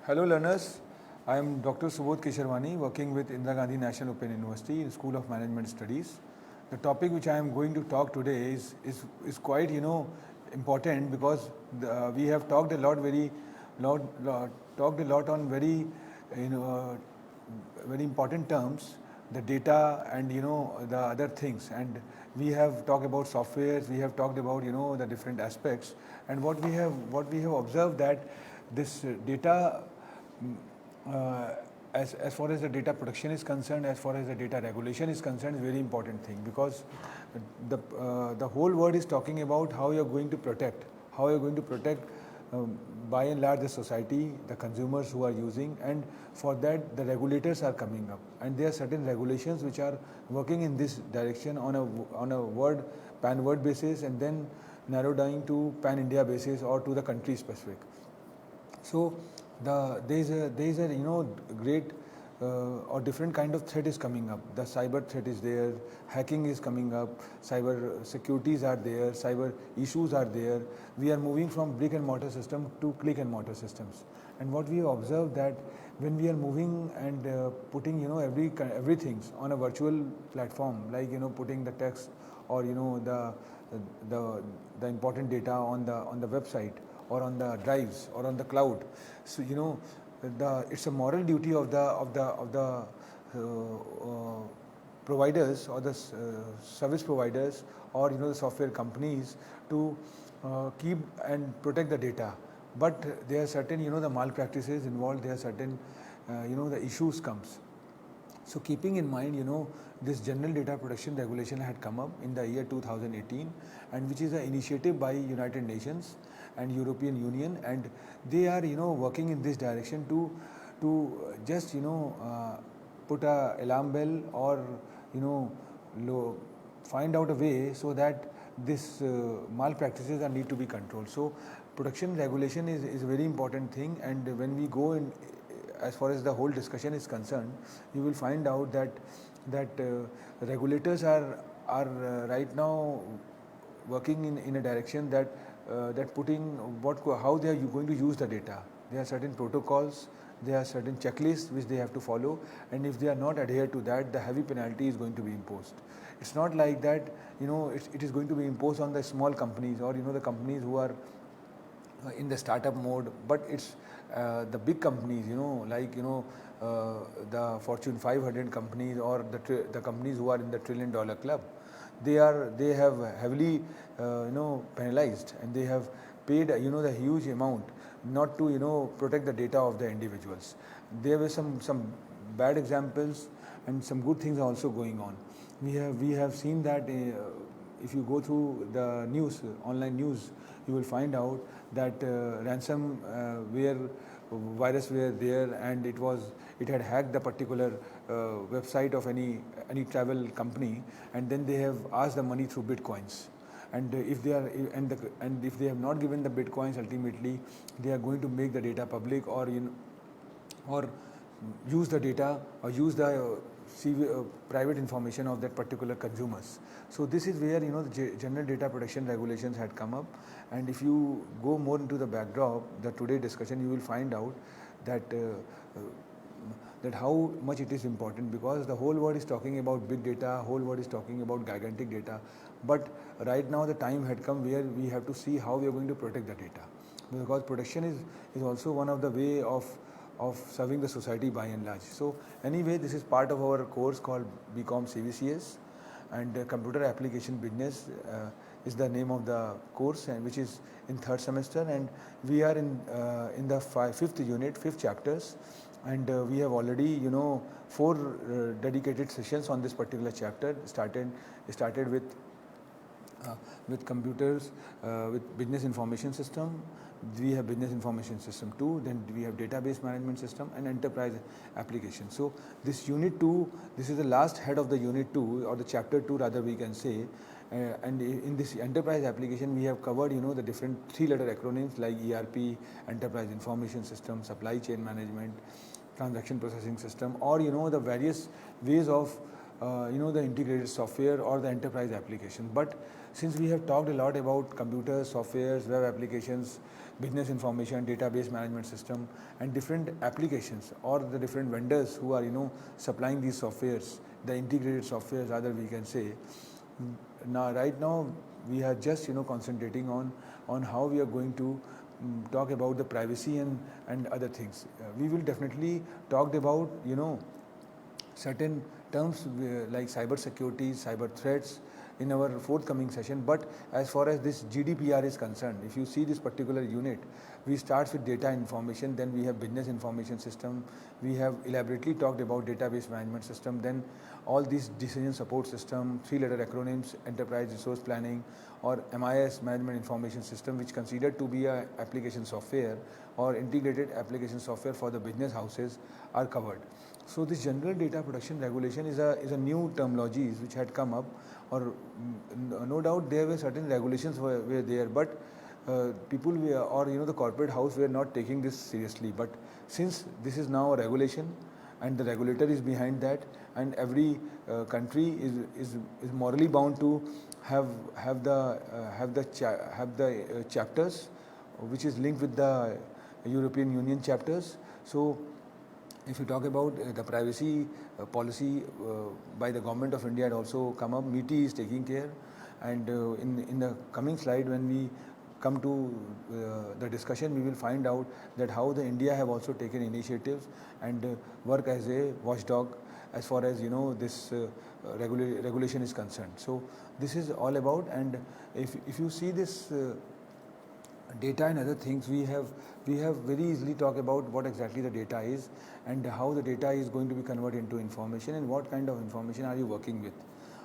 Hello learners, I am Dr. Subodh Kesharwani working with Indira Gandhi National Open University in School of Management Studies. The topic which I am going to talk today is quite important because we have talked a lot on you know very important terms, the data and the other things, and we have talked about softwares, we have talked about the different aspects, and what we have observed that this data mm, uh, as far as the data protection is concerned, as far as the data regulation is concerned, is very important thing because the whole world is talking about how you are going to protect, how you are going to protect by and large the society, the consumers who are using, and for that the regulators are coming up, and there are certain regulations which are working in this direction on a word pan word basis, and then narrow down to pan India basis or to the country specific. So there is a great or different kind of threat is coming up. The cyber threat is there, hacking is coming up, cyber securities are there, cyber issues are there. We are moving from brick and mortar system to click and mortar systems. And what we have observed that when we are moving and putting everything on a virtual platform, like putting the text or the the important data on the website or on the drives or on the cloud. So it's a moral duty of the providers or the service providers or the software companies to keep and protect the data. But there are certain the malpractices involved. There are certain the issues comes. So keeping in mind, this General Data Protection Regulation had come up in the year 2018, and which is an initiative by United Nations and European Union, and they are working in this direction to just put a alarm bell or find out a way so that this malpractices are need to be controlled. So protection regulation is a very important thing, and when we go in as far as the whole discussion is concerned, you will find out that regulators are right now working in a direction that putting how they are going to use the data. There are certain protocols, there are certain checklists which they have to follow, and if they are not adhered to that, the heavy penalty is going to be imposed. It's not like that it is going to be imposed on the small companies or the companies who are in the startup mode, but it's the big companies, the Fortune 500 companies or the companies who are in the $1 trillion club. They have heavily penalized, and they have paid the huge amount not to protect the data of the individuals. There were some bad examples, and some good things are also going on. We have seen that if you go through the news, online news, you will find out that ransomware virus were there, and it had hacked the particular website of any travel company, and then they have asked the money through bitcoins. And if they are and if they have not given the bitcoins, ultimately they are going to make the data public, or use the data or use the private information of that particular consumers. So this is where the General Data Protection Regulations had come up, and if you go more into the backdrop, the today discussion, you will find out that that how much it is important, because the whole world is talking about big data, whole world is talking about gigantic data, but right now the time had come where we have to see how we are going to protect the data, because protection is also one of the way of serving the society by and large. So anyway, this is part of our course called BCom CVCS, and Computer Application Business is the name of the course, and which is in third semester, and we are in the fifth unit, fifth chapters, and we have already four dedicated sessions on this particular chapter. Started with computers, with business information system. We have business information system 2, then we have database management system and enterprise application. So this unit 2, this is the last head of the unit 2, or the chapter 2 rather we can say. And in this enterprise application, we have covered the different 3-letter acronyms like ERP, enterprise information system, supply chain management, transaction processing system, or the various ways of the integrated software or the enterprise application. But since we have talked a lot about computers, softwares, web applications, business information, database management system, and different applications or the different vendors who are supplying these softwares, the integrated softwares, rather we can say. Now, right now, we are just concentrating on how we are going to talk about the privacy and other things. We will definitely talk about certain terms like cyber security, cyber threats in our forthcoming session. But as far as this GDPR is concerned, if you see this particular unit, we start with data information, then we have business information system, we have elaborately talked about database management system, then all these decision support system, three-letter acronyms, enterprise resource planning, or MIS, management information system, which considered to be a application software or integrated application software for the business houses, are covered. So this general data protection regulation is a new terminology which had come up, or no doubt there were certain regulations were there, but people or the corporate house were not taking this seriously. But since this is now a regulation and the regulator is behind that, and every country is morally bound to have the chapters which is linked with the European Union chapters. So if you talk about the privacy policy by the government of India had also come up, MITI is taking care, and in the coming slide when we come to the discussion, we will find out that how the India have also taken initiatives and work as a watchdog as far as this regulation is concerned. So this is all about, and if you see this data and other things, we have very easily talk about what exactly the data is and how the data is going to be converted into information and what kind of information are you working with.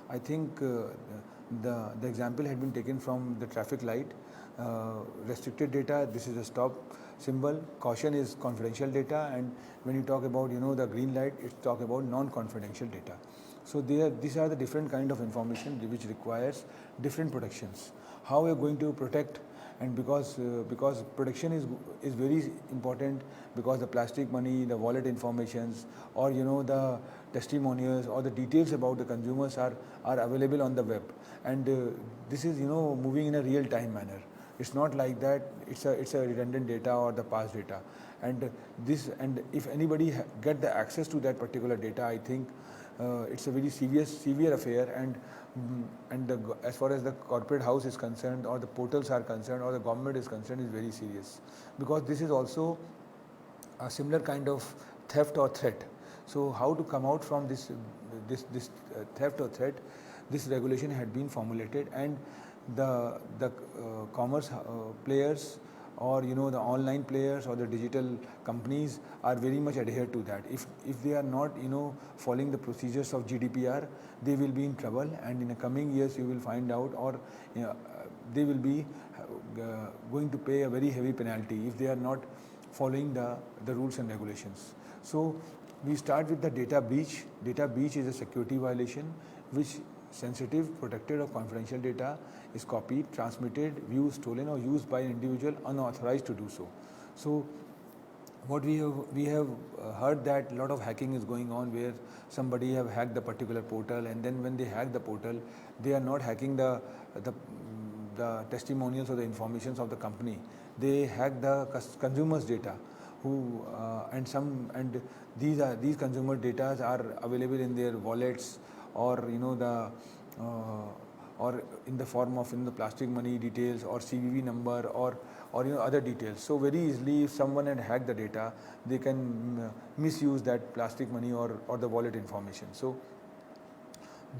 I think the example had been taken from the traffic light. Restricted data, this is a stop symbol. Caution is confidential data, and when you talk about the green light, it's talk about non-confidential data. So these are the different kind of information which requires different protections. How we are going to protect, and because protection is very important, because the plastic money, the wallet informations, or the testimonials or the details about the consumers are available on the web, and this is moving in a real time manner. It's not like that it's a redundant data or the past data, and if anybody get the access to that particular data, I think it's a very severe affair, and as far as the corporate house is concerned, or the portals are concerned, or the government is concerned, is very serious, because this is also a similar kind of theft or threat. So how to come out from this theft or threat? This regulation had been formulated, and the commerce players, or the online players or the digital companies are very much adhered to that. If they are not following the procedures of GDPR, they will be in trouble, and in the coming years you will find out, or they will be going to pay a very heavy penalty if they are not following the rules and regulations. So we start with the data breach. Data breach is a security violation which sensitive, protected or confidential data is copied, transmitted, viewed, stolen or used by an individual unauthorized to do so. So what we have heard that a lot of hacking is going on, where somebody have hacked the particular portal, and then when they hack the portal, they are not hacking the testimonials or the informations of the company. They hack the consumers' data, and these consumer data are available in their wallets, or or in the form of the plastic money details, or CVV number, or other details. So very easily, if someone had hacked the data, they can misuse that plastic money or the wallet information. So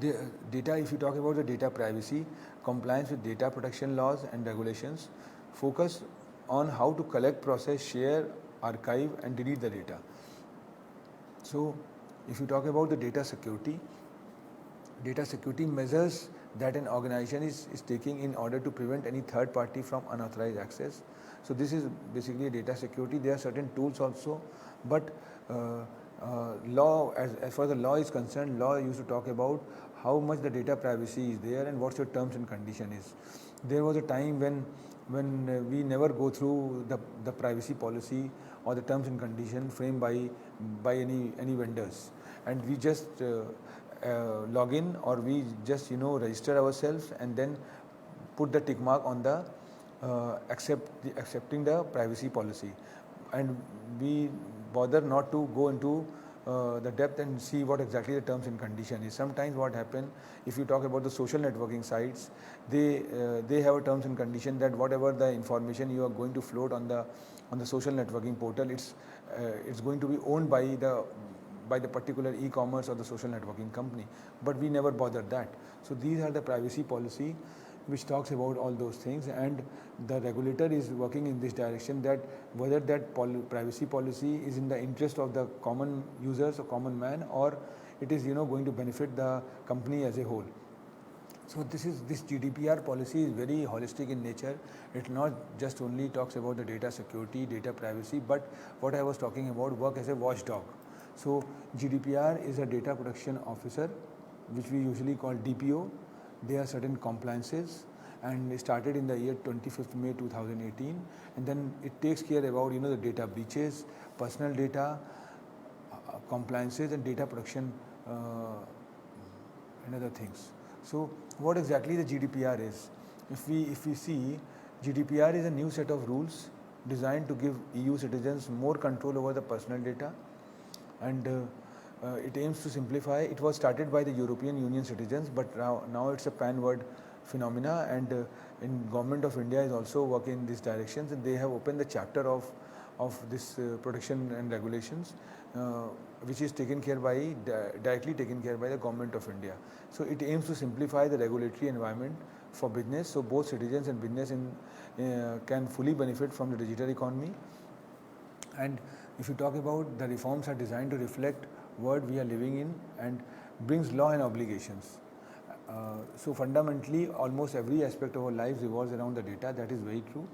the data, if you talk about the data privacy, compliance with data protection laws and regulations, focus on how to collect, process, share, archive and delete the data. So if you talk about the data security measures that an organization is taking in order to prevent any third party from unauthorized access. So this is basically data security. There are certain tools also, but law, as far as the law is concerned, law used to talk about how much the data privacy is there and what your terms and condition is. There was a time when we never go through the privacy policy or the terms and condition framed by any vendors, and we just log in, or we just register ourselves and then put the tick mark on the accepting the privacy policy, and we bother not to go into the depth and see what exactly the terms and condition is. Sometimes what happen, if you talk about the social networking sites, they have a terms and condition that whatever the information you are going to float on the social networking portal, it's going to be owned by the particular e-commerce or the social networking company, but we never bother that. So these are the privacy policy which talks about all those things, and the regulator is working in this direction, that whether that privacy policy is in the interest of the common users or common man, or it is going to benefit the company as a whole. So this GDPR policy is very holistic in nature. It not just only talks about the data security, data privacy, but what I was talking about, work as a watchdog. So GDPR is a data protection officer, which we usually call DPO. There are certain compliances, and it started in the year 25th May 2018, and then it takes care about the data breaches, personal data, compliances, and data protection and other things. So what exactly the GDPR is? If we see, GDPR is a new set of rules designed to give EU citizens more control over the personal data, and it aims to simplify. It was started by the European Union citizens, but now it's a pan-world phenomena, and in Government of India is also working in these directions, and they have opened the chapter of this protection and regulations, which is taken care by directly taken care by the Government of India. So it aims to simplify the regulatory environment for business, so both citizens and business can fully benefit from the digital economy. And if you talk about, the reforms are designed to reflect world we are living in and brings law and obligations. So fundamentally, almost every aspect of our lives revolves around the data. That is very true,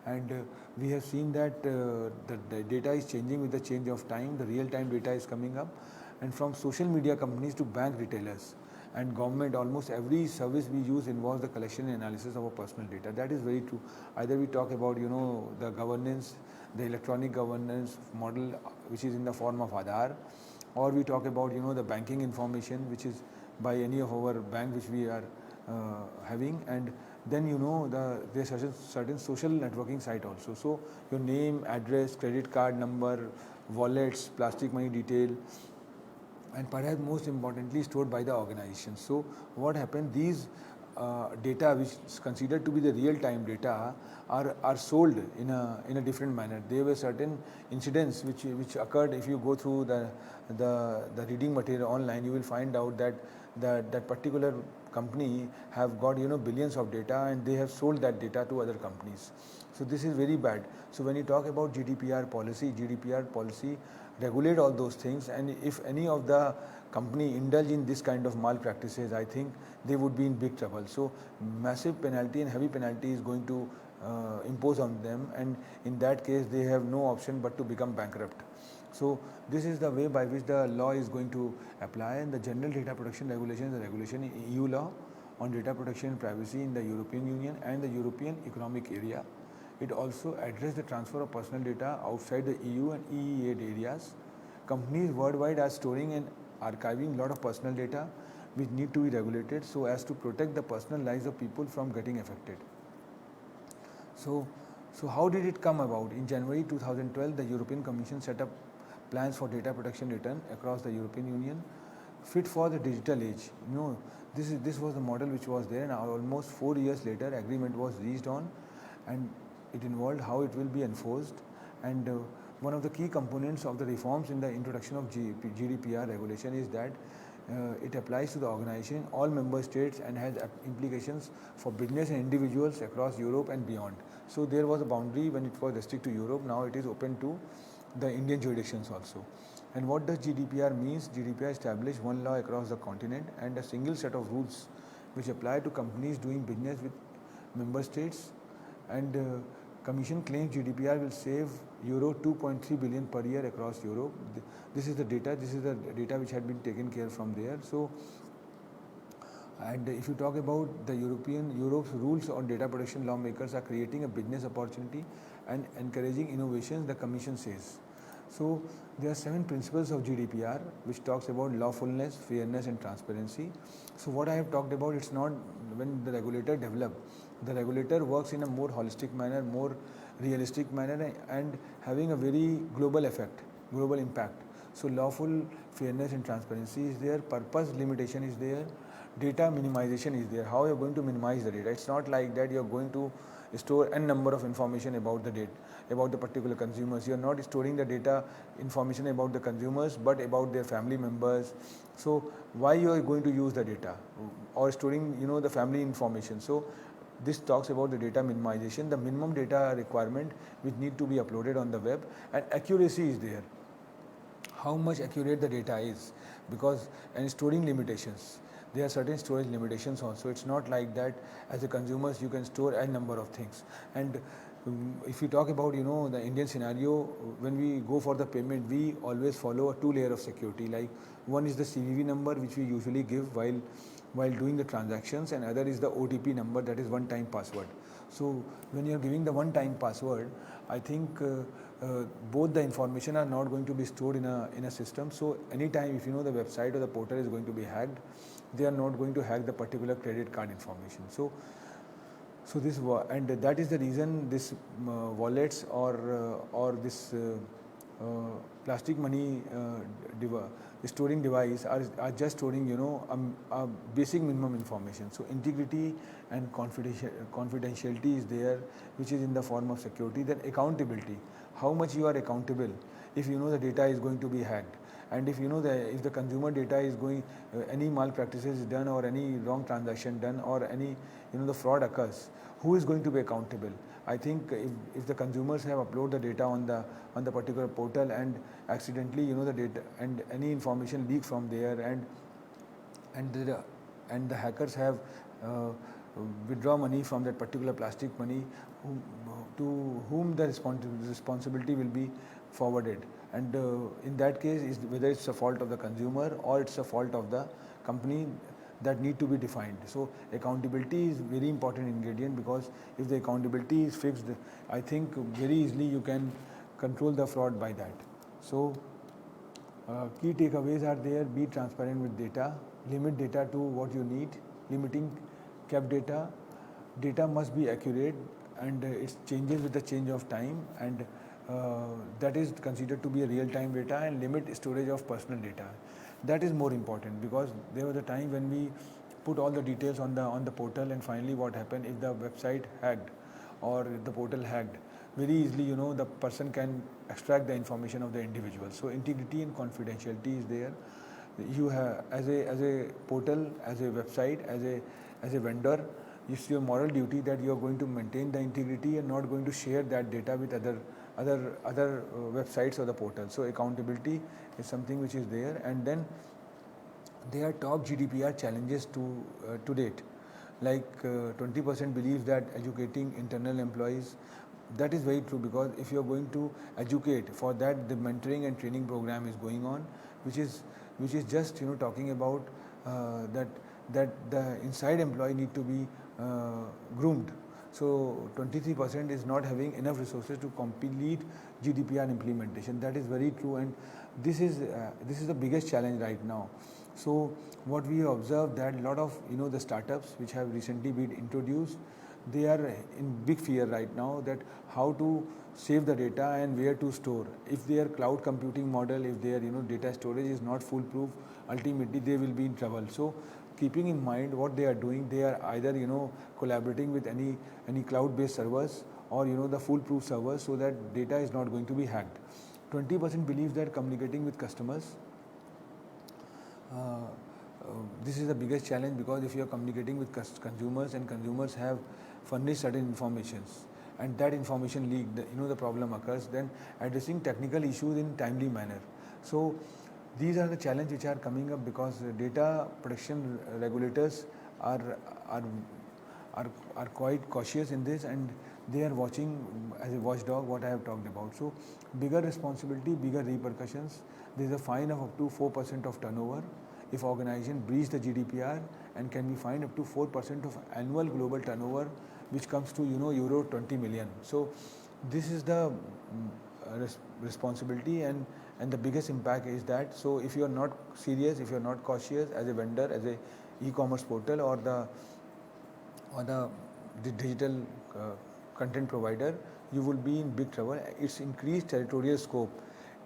and we have seen that the data is changing with the change of time. The real-time data is coming up, and from social media companies to bank retailers and government, almost every service we use involves the collection and analysis of our personal data. That is very true. Either we talk about the governance, the electronic governance model, which is in the form of Aadhaar, or we talk about the banking information, which is by any of our bank which we are having, and then there's certain social networking site also. So your name, address, credit card number, wallets, plastic money detail, and perhaps most importantly stored by the organization. So what happened, these data which is considered to be the real-time data are sold in a different manner. There were certain incidents which occurred. If you go through the reading material online, you will find out that that particular company have got billions of data, and they have sold that data to other companies. So this is very bad. So when you talk about GDPR policy regulate all those things, and if any of the company indulge in this kind of malpractices, I think they would be in big trouble. So massive penalty and heavy penalty is going to impose on them, and in that case they have no option but to become bankrupt. So this is the way by which the law is going to apply, and the general data protection regulation is a regulation in EU law on data protection and privacy in the European Union and the European Economic Area. It also addresses the transfer of personal data outside the EU and EEA areas. Companies worldwide are storing and archiving a lot of personal data which need to be regulated so as to protect the personal lives of people from getting affected. So how did it come about? In January 2012, the European Commission set up plans for data protection return across the European Union, fit for the digital age. This was the model which was there, and almost 4 years later, agreement was reached on, and it involved how it will be enforced. And one of the key components of the reforms in the introduction of GDPR regulation is that it applies to the organization, all member states, and has implications for business and individuals across Europe and beyond. So there was a boundary when it was restricted to Europe. Now it is open to the Indian jurisdictions also. And what does GDPR means? GDPR established one law across the continent and a single set of rules which apply to companies doing business with member states. And Commission claims GDPR will save euro 2.3 billion per year across Europe. This is the data. This is the data which had been taken care from there. So, and if you talk about the Europe's rules on data protection, lawmakers are creating a business opportunity and encouraging innovations, the Commission says. So there are 7 principles of GDPR which talks about lawfulness, fairness and transparency. So what I have talked about, it's not when the regulator develop, The regulator works in a more holistic manner, more realistic manner, and having a very global effect, global impact. So lawful fairness and transparency is there, purpose limitation is there, data minimization is there. How you're going to minimize the data? It's not like that you're going to store n number of information about the data, about the particular consumers. You're not storing the data information about the consumers, but about their family members. So why you are going to use the data or storing, the family information? So this talks about the data minimization, the minimum data requirement which need to be uploaded on the web, and accuracy is there. How much accurate the data is, because and storing limitations. There are certain storage limitations also. It's not like that as a consumers you can store a number of things. And if we talk about the Indian scenario, when we go for the payment, we always follow a two layer of security. Like one is the CVV number which we usually give while doing the transactions, and other is the OTP number, that is one time password. So when you are giving the one time password, I think both the information are not going to be stored in a system. So anytime if the website or the portal is going to be hacked, they are not going to hack the particular credit card information. So this and that is the reason this wallets or this plastic money storing device are just storing a basic minimum information. So integrity and confidentiality is there, which is in the form of security. Then accountability, how much you are accountable if the data is going to be hacked, and if if the consumer data is going any malpractices is done, or any wrong transaction done, or any the fraud occurs, who is going to be accountable? I think if the consumers have uploaded the data on the particular portal, and accidentally the data and any information leak from there, and the hackers have withdraw money from that particular plastic money, to whom the responsibility will be forwarded. And in that case, whether it's a fault of the consumer or it's a fault of the company, that need to be defined. So accountability is very important ingredient, because if the accountability is fixed, I think very easily you can control the fraud by that. So key takeaways are there: be transparent with data, limit data to what you need, limiting kept data. Data must be accurate, and it changes with the change of time, and that is considered to be a real-time data, and limit storage of personal data. That is more important, because there was a time when we put all the details on the portal, and finally what happened, if the website hacked or the portal hacked, very easily the person can extract the information of the individual. So integrity and confidentiality is there. You have as a portal, as a website, as a vendor, it's your moral duty that you are going to maintain the integrity and not going to share that data with other websites or the portal. So accountability is something which is there. And then there are top GDPR challenges to date. Like 20% believes that educating internal employees. That is very true, because if you are going to educate, for that the mentoring and training program is going on, which is just talking about that the inside employee need to be groomed. So 23% is not having enough resources to complete GDPR implementation. That is very true, and this is the biggest challenge right now. So what we observe, that a lot of the startups which have recently been introduced, they are in big fear right now, that how to save the data and where to store. If their cloud computing model, if their data storage is not foolproof, ultimately they will be in trouble. So keeping in mind what they are doing, they are either collaborating with any cloud-based servers, or the foolproof servers, so that data is not going to be hacked. 20% believes that communicating with customers. This is the biggest challenge, because if you are communicating with consumers, and consumers have furnished certain informations, and that information leaked, the problem occurs. Then addressing technical issues in timely manner. So these are the challenges which are coming up, because data protection regulators are quite cautious in this, and they are watching as a watchdog what I have talked about. So bigger responsibility, bigger repercussions. There is a fine of up to 4% of turnover if organization breach the GDPR, and can be fined up to 4% of annual global turnover, which comes to euro 20 million. So this is the responsibility, and the biggest impact is that. So if you are not serious, if you are not cautious as a vendor, as a e-commerce portal, or the the digital content provider, you will be in big trouble. It's increased territorial scope,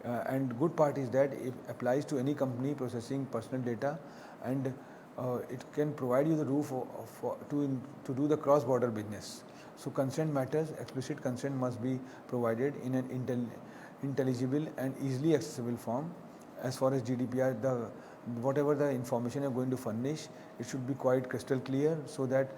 and good part is that it applies to any company processing personal data, and it can provide you the roof to do the cross-border business. So consent matters. Explicit consent must be provided in an intelligible and easily accessible form. As far as GDPR, whatever the information you're going to furnish, it should be quite crystal clear, so that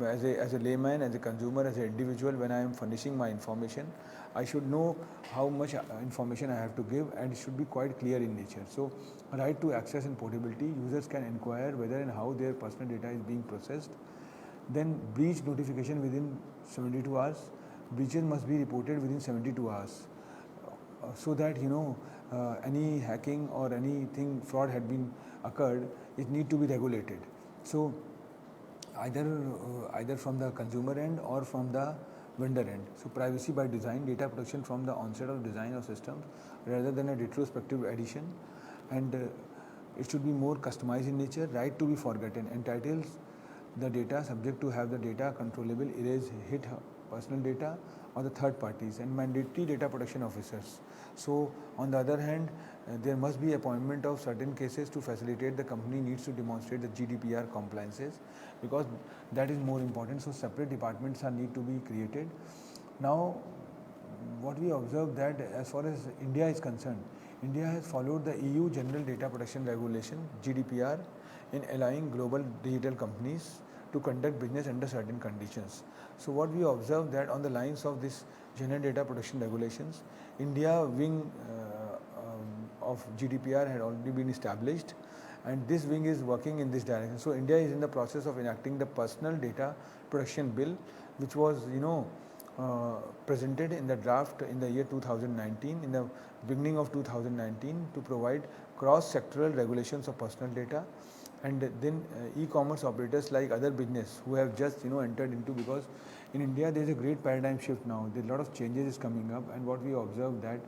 as a layman, as a consumer, as an individual, when I am furnishing my information, I should know how much information I have to give, and it should be quite clear in nature. So right to access and portability, users can inquire whether and how their personal data is being processed. Then breach notification within 72 hours. Breaches must be reported within 72 hours, so that any hacking or anything fraud had been occurred, it need to be regulated. So either from the consumer end or from the vendor end. So privacy by design, data protection from the onset of design of systems rather than a retrospective addition, and it should be more customized in nature. Right to be forgotten entitles the data subject to have the data controllable erase hit personal data or the third parties, and mandatory data protection officers. So on the other hand, there must be appointment of certain cases to facilitate. The company needs to demonstrate the GDPR compliances, because that is more important. So separate departments are need to be created. Now what we observe that as far as India is concerned, India has followed the EU General Data Protection Regulation GDPR in allowing global digital companies to conduct business under certain conditions. So what we observe that on the lines of this General Data Protection Regulations, India wing of GDPR had already been established, and this wing is working in this direction. So India is in the process of enacting the Personal Data Protection Bill, which was presented in the draft in the year 2019, in the beginning of 2019, to provide cross-sectoral regulations of personal data. And then e-commerce operators like other business who have just entered into, because in India there is a great paradigm shift now. There are a lot of changes is coming up, and what we observe that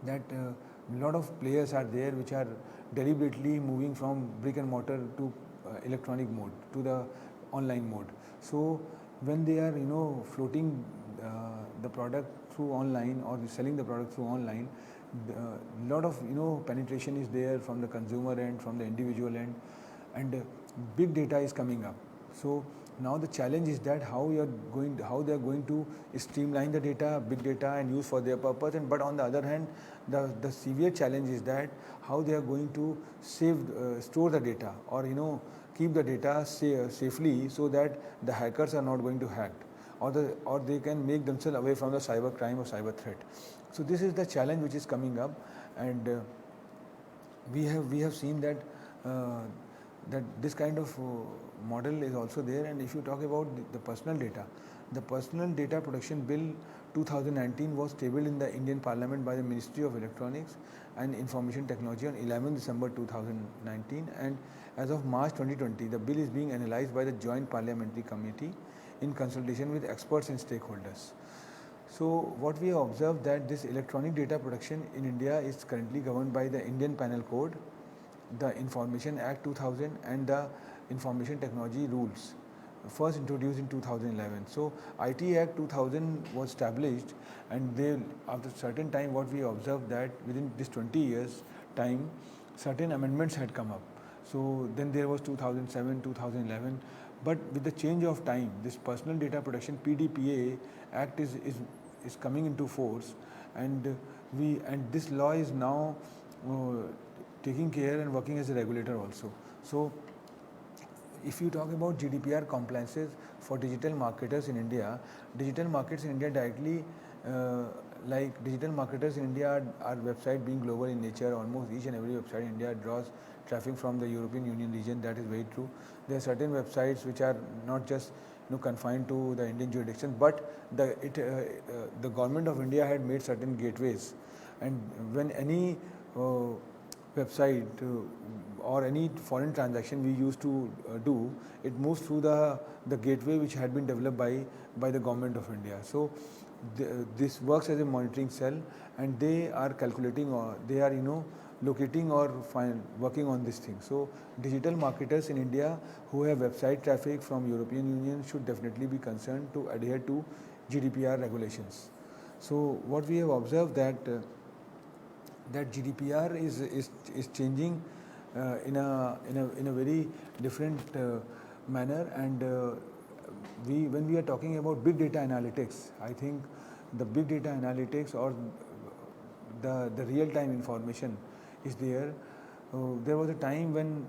a lot of players are there which are deliberately moving from brick and mortar to electronic mode, to the online mode. So when they are floating the product through online, or selling the product through online, a lot of penetration is there from the consumer end, from the individual end, and big data is coming up. So now the challenge is that how they are going to streamline the data, big data, and use for their purpose. And but on the other hand, the severe challenge is that how they are going to store the data, or keep the data safely, so that the hackers are not going to hack, or they can make themselves away from the cyber crime or cyber threat. So this is the challenge which is coming up, and we have seen that this kind of model is also there. And if you talk about the personal data, the Personal Data Protection Bill 2019 was tabled in the Indian Parliament by the Ministry of Electronics and Information Technology on 11 December 2019, and as of March 2020, the bill is being analyzed by the Joint Parliamentary Committee in consultation with experts and stakeholders. So what we have observed that this electronic data protection in India is currently governed by the Indian Penal Code, the Information Act 2000, and the Information Technology Rules, first introduced in 2011. So IT Act 2000 was established, and after a certain time what we observed that within this 20 years time, certain amendments had come up. So then there was 2007, 2011, but with the change of time, this Personal Data Protection PDPA Act is coming into force, and this law is now taking care and working as a regulator also. So if you talk about GDPR compliances for digital marketers in India, digital markets in India directly, like digital marketers in India are website being global in nature. Almost each and every website in India draws traffic from the European Union region. That is very true. There are certain websites which are not just confined to the Indian jurisdiction, but the government of India had made certain gateways, and when any website or any foreign transaction we used to do, it moves through the gateway which had been developed by the government of India. So this works as a monitoring cell, and they are calculating, or they are locating or working on this thing. So digital marketers in India who have website traffic from European Union should definitely be concerned to adhere to GDPR regulations. So what we have observed that GDPR is changing in a very different manner, and when we are talking about big data analytics, I think the big data analytics or the real time information is there. There was a time when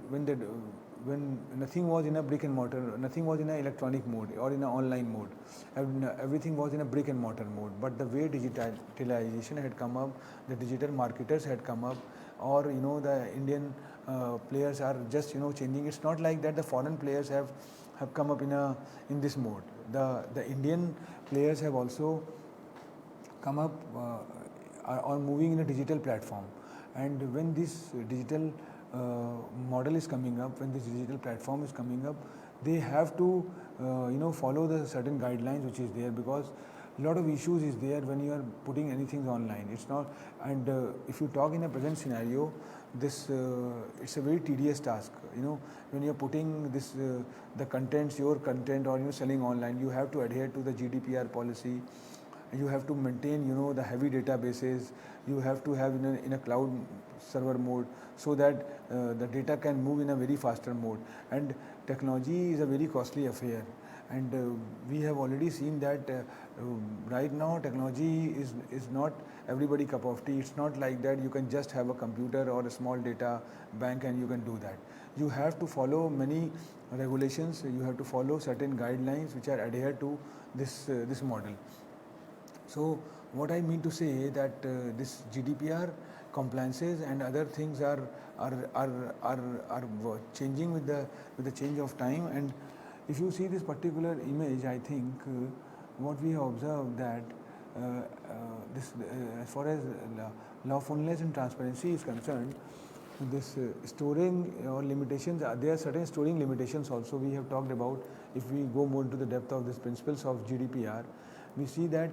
nothing was in a brick and mortar, nothing was in an electronic mode or in an online mode, and everything was in a brick and mortar mode. But the way digitalization had come up, the digital marketers had come up, or the Indian players are just changing. It's not like that the foreign players have come up in this mode. The Indian players have also come up are moving in a digital platform, and when this digital model is coming up, when this digital platform is coming up, they have to follow the certain guidelines which is there, because a lot of issues is there when you are putting anything online. It's not, and if you talk in a present scenario, this it's a very tedious task. When you're putting this the contents, your content, or selling online, you have to adhere to the GDPR policy. You have to maintain the heavy databases. You have to have in a cloud server mode, so that the data can move in a very faster mode. And technology is a very costly affair, and we have already seen that right now technology is not everybody cup of tea. It's not like that you can just have a computer or a small data bank and you can do that. You have to follow many regulations. You have to follow certain guidelines which are adhered to this model. So what I mean to say that this GDPR compliances and other things are changing with the change of time. And if you see this particular image, I think what we have observed that this as far as lawfulness and transparency is concerned, this storing or limitations, there are certain storing limitations also we have talked about. If we go more into the depth of these principles of GDPR, we see that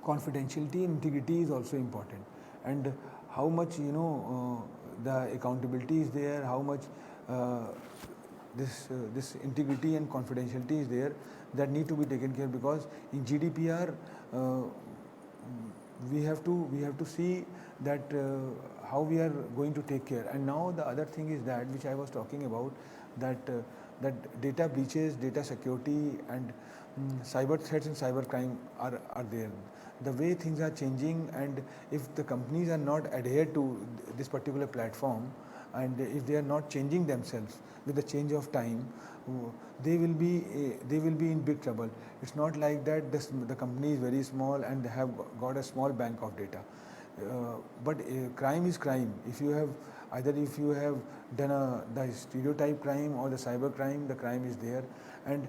confidentiality and integrity is also important, and how much the accountability is there, how much this integrity and confidentiality is there, that need to be taken care, because in GDPR we have to see that how we are going to take care. And now the other thing is that which I was talking about, that that data breaches, data security, and cyber threats and cyber crime are there. The way things are changing, and if the companies are not adhered to this particular platform, and if they are not changing themselves with the change of time, they will be in big trouble. It's not like that the company is very small and they have got a small bank of data. But crime is crime. If you have done the stereotype crime or the cyber crime, the crime is there. And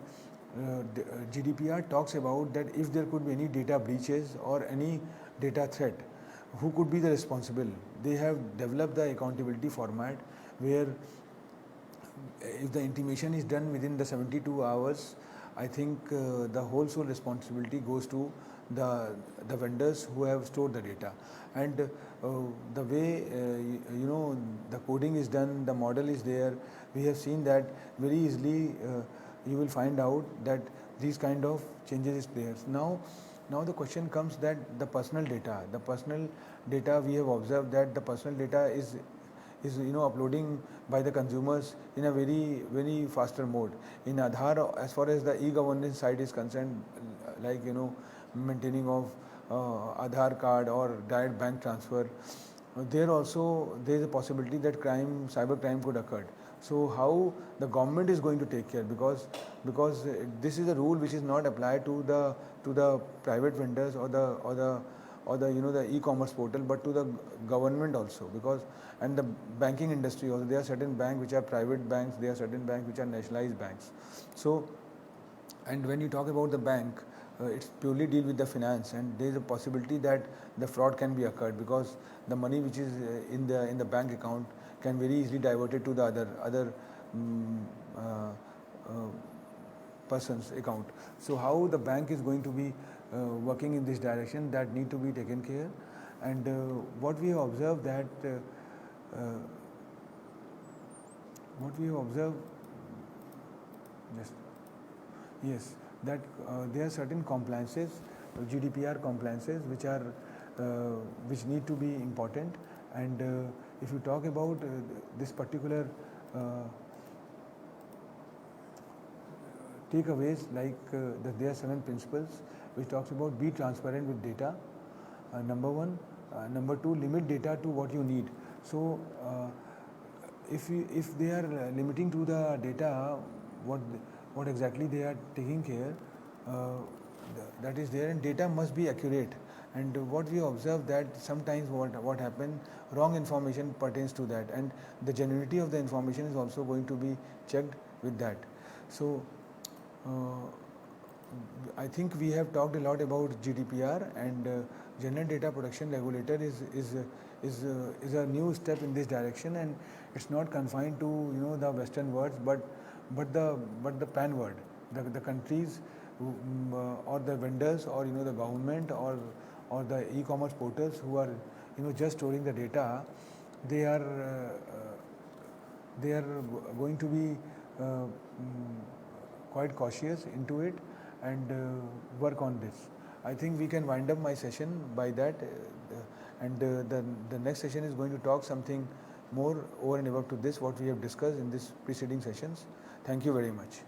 GDPR talks about that if there could be any data breaches or any data threat, who could be the responsible. They have developed the accountability format where if the intimation is done within the 72 hours, I think the whole sole responsibility goes to the vendors who have stored the data. And the way the coding is done, the model is there, we have seen that very easily you will find out that these kind of changes is there. Now the question comes that the personal data we have observed that the personal data is uploading by the consumers in a very faster mode. In Aadhaar, as far as the e-governance side is concerned, like maintaining of Aadhaar card or direct bank transfer, there also there is a possibility that cyber crime could occur. So how the government is going to take care, because this is a rule which is not applied to the private vendors or the e-commerce portal, but to the government also, because and the banking industry also. There are certain banks which are private banks, there are certain banks which are nationalized banks. So, and when you talk about the bank, it's purely deal with the finance, and there is a possibility that the fraud can be occurred, because the money which is in the bank account can very easily diverted to the other person's account. So how the bank is going to be working in this direction, that need to be taken care. And what we have observed that what we have observed, yes, yes, that there are certain compliances, GDPR compliances, which need to be important. And if you talk about this particular takeaways, like there are 7 principles which talks about be transparent with data. Number one. Number two, limit data to what you need. So if they are limiting to the data, what what exactly they are taking care, uh, that is there, and data must be accurate. And what we observe that sometimes what happen, wrong information pertains to that, and the genuinity of the information is also going to be checked with that. So uh, I think we have talked a lot about GDPR, and General Data Protection Regulator is a new step in this direction, and it's not confined to the Western words, but the pan world, the countries or the vendors, or the government, or the e-commerce portals who are just storing the data. They are going to be quite cautious into it, and work on this. I think we can wind up my session by that, and the next session is going to talk something more over and above to this what we have discussed in this preceding sessions. Thank you very much.